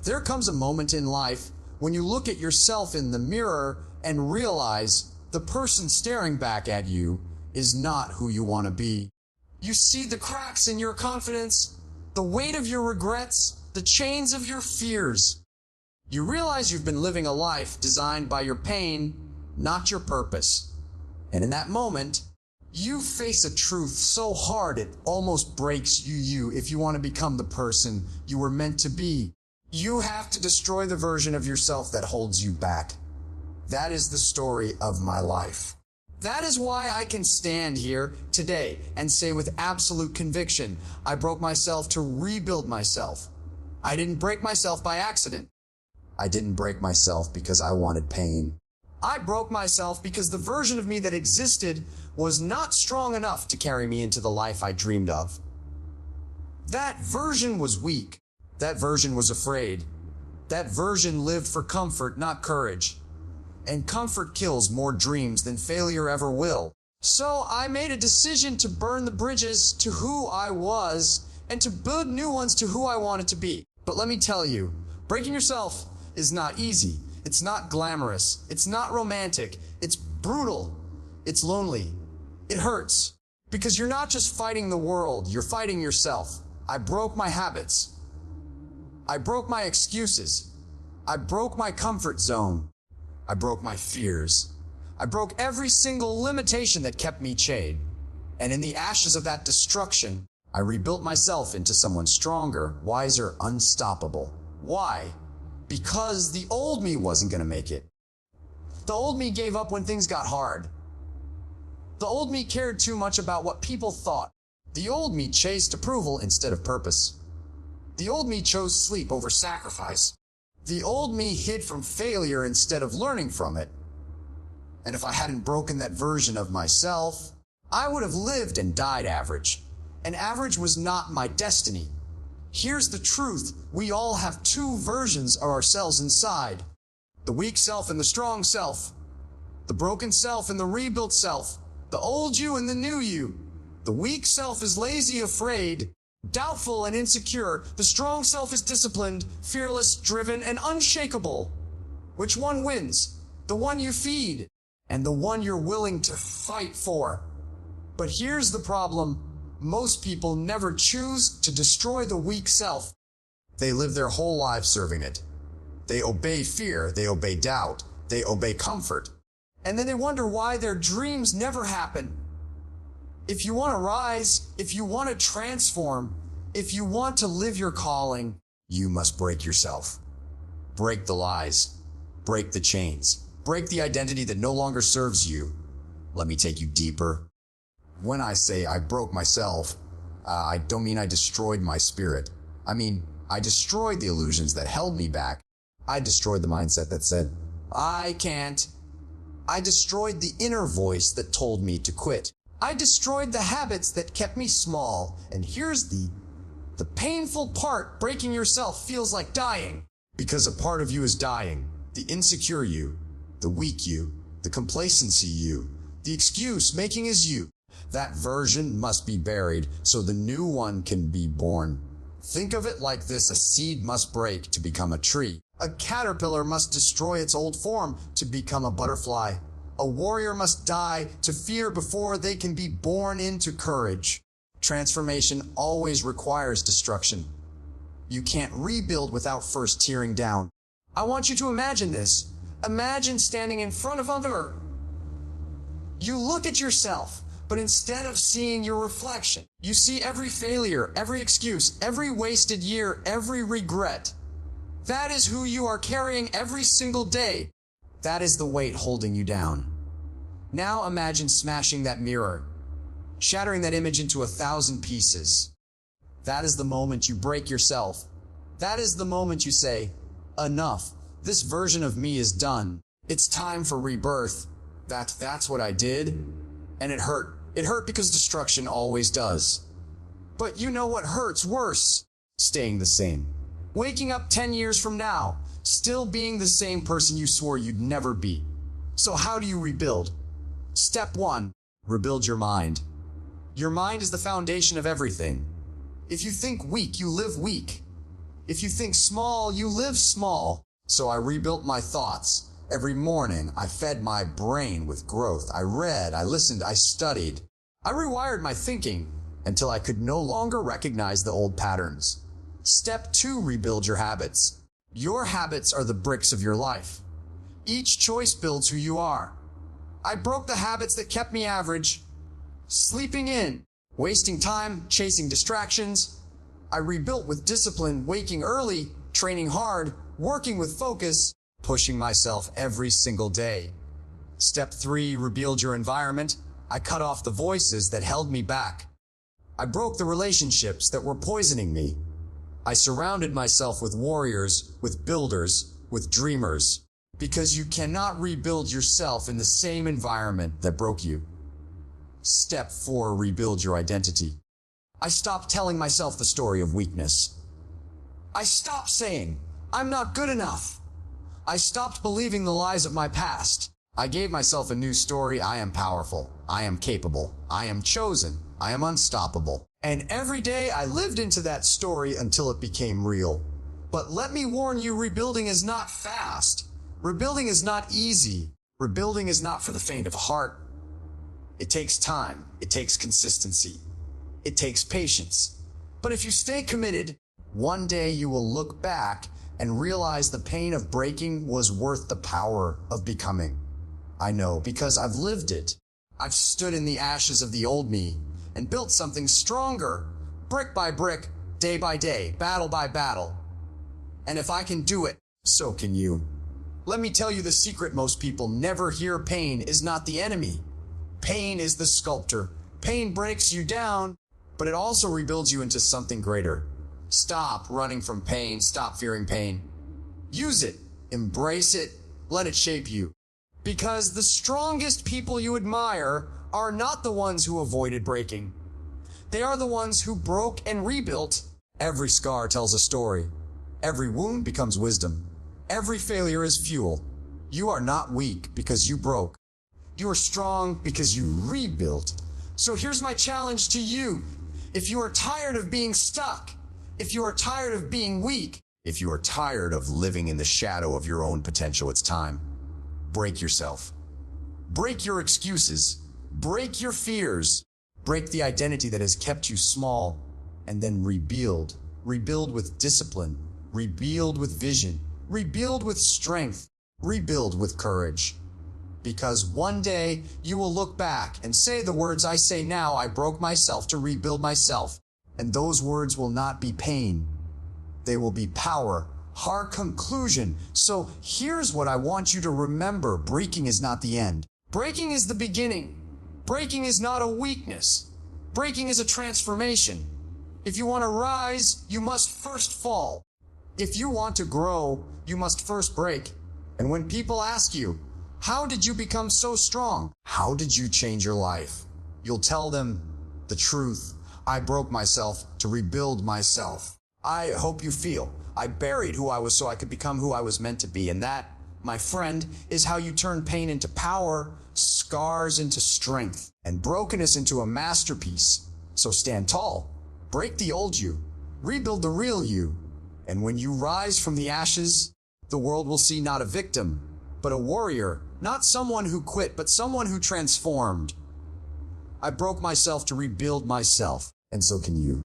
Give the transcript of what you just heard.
There comes a moment in life when you look at yourself in the mirror and realize the person staring back at you is not who you want to be. You see the cracks in your confidence, the weight of your regrets, the chains of your fears. You realize you've been living a life designed by your pain, not your purpose. And in that moment, you face a truth so hard it almost breaks you if you want to become the person you were meant to be. You have to destroy the version of yourself that holds you back. That is the story of my life. That is why I can stand here today and say with absolute conviction, I broke myself to rebuild myself. I didn't break myself by accident. I didn't break myself because I wanted pain. I broke myself because the version of me that existed was not strong enough to carry me into the life I dreamed of. That version was weak. That version was afraid. That version lived for comfort, not courage. And comfort kills more dreams than failure ever will. So I made a decision to burn the bridges to who I was and to build new ones to who I wanted to be. But let me tell you, breaking yourself is not easy. It's not glamorous. It's not romantic. It's brutal. It's lonely. It hurts. Because you're not just fighting the world, you're fighting yourself. I broke my habits. I broke my excuses. I broke my comfort zone. I broke my fears. I broke every single limitation that kept me chained. And in the ashes of that destruction, I rebuilt myself into someone stronger, wiser, unstoppable. Why? Because the old me wasn't going to make it. The old me gave up when things got hard. The old me cared too much about what people thought. The old me chased approval instead of purpose. The old me chose sleep over sacrifice. The old me hid from failure instead of learning from it. And if I hadn't broken that version of myself, I would have lived and died average. And average was not my destiny. Here's the truth. We all have two versions of ourselves inside. The weak self and the strong self. The broken self and the rebuilt self. The old you and the new you. The weak self is lazy, afraid, doubtful, and insecure. The strong self is disciplined, fearless, driven, and unshakable. Which one wins? The one you feed, and the one you're willing to fight for. But here's the problem. Most people never choose to destroy the weak self. They live their whole lives serving it. They obey fear, they obey doubt, they obey comfort. And then they wonder why their dreams never happen. If you want to rise, if you want to transform, if you want to live your calling, you must break yourself. Break the lies. Break the chains. Break the identity that no longer serves you. Let me take you deeper. When I say I broke myself, I don't mean I destroyed my spirit. I mean, I destroyed the illusions that held me back. I destroyed the mindset that said, I can't. I destroyed the inner voice that told me to quit. I destroyed the habits that kept me small. And here's the painful part. Breaking yourself feels like dying. Because a part of you is dying. The insecure you, the weak you, the complacency you, the excuse making is you. That version must be buried so the new one can be born. Think of it like this. A seed must break to become a tree. A caterpillar must destroy its old form to become a butterfly. A warrior must die to fear before they can be born into courage. Transformation always requires destruction. You can't rebuild without first tearing down. I want you to imagine this. Imagine standing in front of a mirror. You look at yourself, but instead of seeing your reflection, you see every failure, every excuse, every wasted year, every regret. That is who you are carrying every single day. That is the weight holding you down. Now imagine smashing that mirror, shattering that image into 1,000 pieces. That is the moment you break yourself. That is the moment you say, enough. This version of me is done. It's time for rebirth. That's what I did. And it hurt. It hurt because destruction always does. But you know what hurts worse? Staying the same. Waking up 10 years from now, still being the same person you swore you'd never be. So how do you rebuild? Step 1. Rebuild your mind. Your mind is the foundation of everything. If you think weak, you live weak. If you think small, you live small. So I rebuilt my thoughts. Every morning, I fed my brain with growth. I read, I listened, I studied. I rewired my thinking until I could no longer recognize the old patterns. Step 2, rebuild your habits. Your habits are the bricks of your life. Each choice builds who you are. I broke the habits that kept me average. Sleeping in, wasting time, chasing distractions. I rebuilt with discipline, waking early, training hard, working with focus, pushing myself every single day. Step 3, rebuild your environment. I cut off the voices that held me back. I broke the relationships that were poisoning me. I surrounded myself with warriors, with builders, with dreamers. Because you cannot rebuild yourself in the same environment that broke you. Step 4, rebuild your identity. I stopped telling myself the story of weakness. I stopped saying, I'm not good enough. I stopped believing the lies of my past. I gave myself a new story. I am powerful. I am capable. I am chosen. I am unstoppable. And every day I lived into that story until it became real. But let me warn you, rebuilding is not fast. Rebuilding is not easy. Rebuilding is not for the faint of heart. It takes time. It takes consistency. It takes patience. But if you stay committed, one day you will look back and realize the pain of breaking was worth the power of becoming. I know, because I've lived it. I've stood in the ashes of the old me and built something stronger, brick by brick, day by day, battle by battle. And if I can do it, so can you. Let me tell you the secret most people never hear. Pain is not the enemy. Pain is the sculptor. Pain breaks you down, but it also rebuilds you into something greater. Stop running from pain. Stop fearing pain. Use it. Embrace it. Let it shape you. Because the strongest people you admire are not the ones who avoided breaking. They are the ones who broke and rebuilt. Every scar tells a story. Every wound becomes wisdom. Every failure is fuel. You are not weak because you broke. You are strong because you rebuilt. So here's my challenge to you. If you are tired of being stuck, if you are tired of being weak, if you are tired of living in the shadow of your own potential, it's time. Break yourself. Break your excuses. Break your fears. Break the identity that has kept you small. And then rebuild. Rebuild with discipline. Rebuild with vision. Rebuild with strength. Rebuild with courage. Because one day you will look back and say the words I say now. I broke myself to rebuild myself. And those words will not be pain. They will be power. Hard conclusion. So here's what I want you to remember. Breaking is not the end. Breaking is the beginning. Breaking is not a weakness. Breaking is a transformation. If you want to rise, you must first fall. If you want to grow, you must first break. And when people ask you, how did you become so strong? How did you change your life? You'll tell them the truth. I broke myself to rebuild myself. I hope you feel I buried who I was so I could become who I was meant to be. And that, my friend, is how you turn pain into power, scars into strength, and brokenness into a masterpiece. So stand tall, break the old you, rebuild the real you. And when you rise from the ashes, the world will see not a victim, but a warrior, not someone who quit, but someone who transformed. I broke myself to rebuild myself, and so can you.